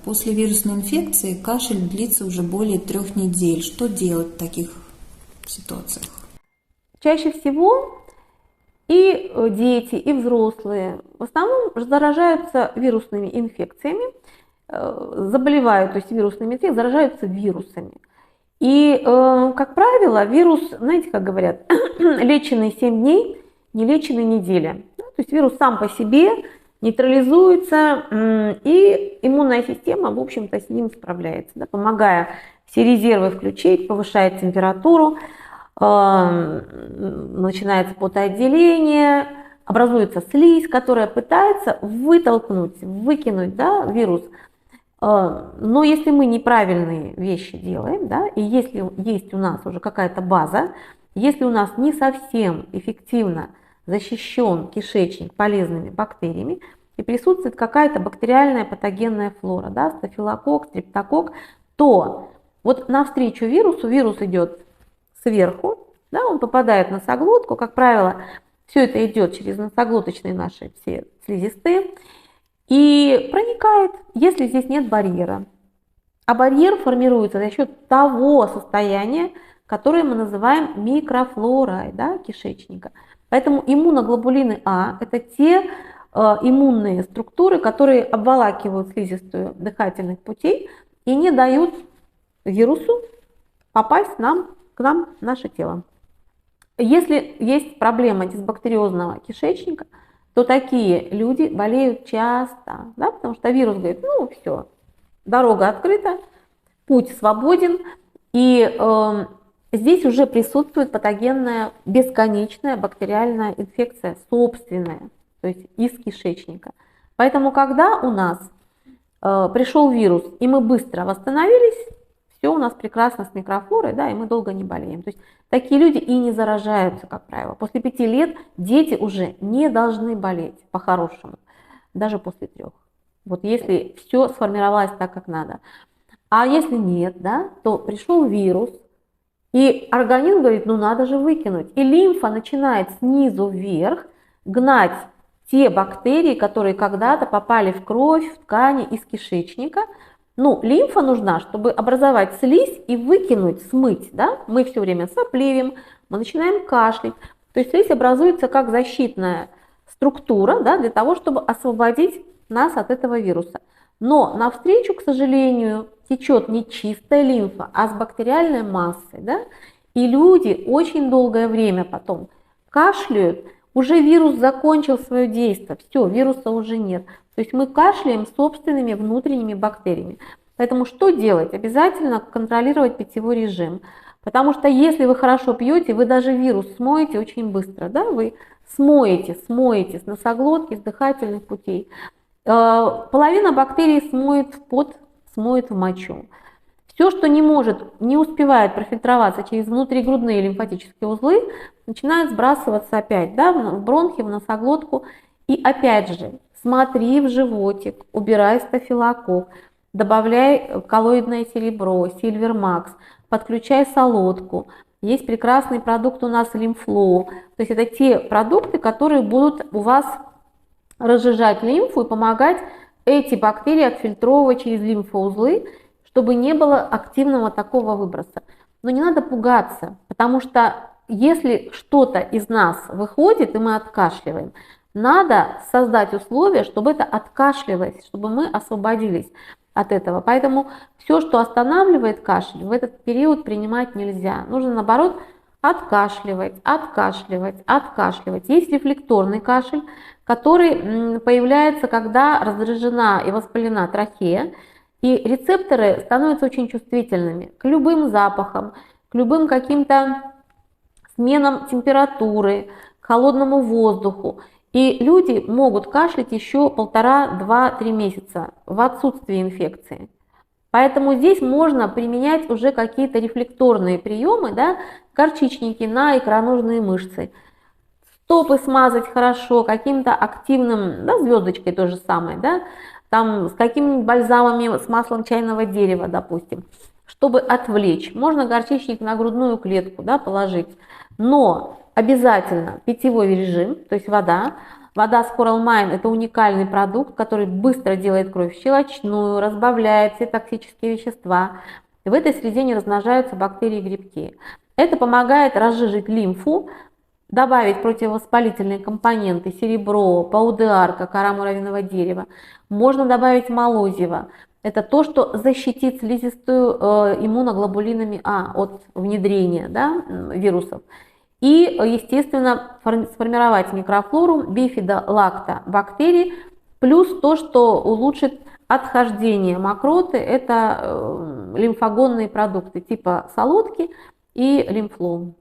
после вирусной инфекции кашель длится уже более 3 недель. Что делать в таких ситуациях? Чаще всего и дети, и взрослые в основном заражаются вирусными инфекциями, заболевают, то есть вирусными инфекциями, заражаются вирусами. И, как правило, вирус, знаете, как говорят, леченный 7 дней, не леченный неделя. То есть вирус сам по себе нейтрализуется, и иммунная система, в общем-то, с ним справляется, да, помогая все резервы включить, повышает температуру, начинается потоотделение, образуется слизь, которая пытается вытолкнуть, выкинуть, да, вирус. Но если мы неправильные вещи делаем, да, и если есть у нас уже какая-то база, если у нас не совсем эффективно защищен кишечник полезными бактериями и присутствует какая-то бактериальная патогенная флора, да, стафилококк, стрептококк, то вот навстречу вирусу, вирус идет сверху, да, он попадает в носоглотку, как правило, все это идет через носоглоточные наши все слизистые и проникает, если здесь нет барьера. А барьер формируется за счет того состояния, которое мы называем микрофлорой, да, кишечника. Поэтому иммуноглобулины А – это те иммунные структуры, которые обволакивают слизистую дыхательных путей и не дают вирусу попасть к нам в наше тело. Если есть проблема дисбактериозного кишечника, то такие люди болеют часто, да, потому что вирус говорит, ну все, дорога открыта, путь свободен, и здесь уже присутствует патогенная бесконечная бактериальная инфекция собственная, то есть из кишечника. Поэтому, когда у нас пришел вирус, и мы быстро восстановились, все у нас прекрасно с микрофлорой, да, и мы долго не болеем. То есть такие люди и не заражаются, как правило. После 5 лет дети уже не должны болеть по-хорошему, даже после 3. Вот если все сформировалось так, как надо. А если нет, да, то пришел вирус, и организм говорит, ну надо же выкинуть. И лимфа начинает снизу вверх гнать те бактерии, которые когда-то попали в кровь, в ткани из кишечника. Ну, лимфа нужна, чтобы образовать слизь и выкинуть, смыть, да? Мы все время сопливим, мы начинаем кашлять. То есть слизь образуется как защитная структура, да, для того, чтобы освободить нас от этого вируса. Но навстречу, к сожалению, течет не чистая лимфа, а с бактериальной массой, да? И люди очень долгое время потом кашляют, уже вирус закончил свое действие, все, вируса уже нет. То есть мы кашляем собственными внутренними бактериями. Поэтому что делать? Обязательно контролировать питьевой режим. Потому что если вы хорошо пьете, вы даже вирус смоете очень быстро. Да? Вы смоете с носоглотки, с дыхательных путей. Половина бактерий смоет в пот, смоет в мочу. Все, что не успевает профильтроваться через внутригрудные лимфатические узлы, начинает сбрасываться опять, да, в бронхи, в носоглотку. И опять же, смотри в животик, убирай стафилококк, добавляй коллоидное серебро, сильвермакс, подключай солодку. Есть прекрасный продукт у нас лимфлоу. То есть это те продукты, которые будут у вас разжижать лимфу и помогать эти бактерии отфильтровывать через лимфоузлы, чтобы не было активного такого выброса. Но не надо пугаться, потому что если что-то из нас выходит и мы откашливаем, надо создать условия, чтобы это откашливалось, чтобы мы освободились от этого. Поэтому все, что останавливает кашель, в этот период принимать нельзя. Нужно, наоборот, откашливать, откашливать, откашливать. Есть рефлекторный кашель, который появляется, когда раздражена и воспалена трахея, и рецепторы становятся очень чувствительными к любым запахам, к любым каким-то сменам температуры, к холодному воздуху. И люди могут кашлять еще 1,5, 2, 3 месяца в отсутствии инфекции. Поэтому здесь можно применять уже какие-то рефлекторные приемы, да, горчичники на икроножные мышцы. Стопы смазать хорошо каким-то активным, да, звездочкой то же самое, да, там с какими-нибудь бальзамами, с маслом чайного дерева, допустим, чтобы отвлечь. Можно горчичник на грудную клетку, да, положить, но обязательно питьевой режим, то есть вода, Вода с Coral Mine – это уникальный продукт, который быстро делает кровь щелочную, разбавляет все токсические вещества. В этой среде не размножаются бактерии и грибки. Это помогает разжижить лимфу, добавить противовоспалительные компоненты, серебро, паудеарка, кора муравьиного дерева. Можно добавить молозиво. Это то, что защитит слизистую иммуноглобулинами А от внедрения, да, вирусов. И, естественно, сформировать микрофлору бифидолактобактерий, плюс то, что улучшит отхождение мокроты, это лимфогонные продукты типа солодки и лимфлом.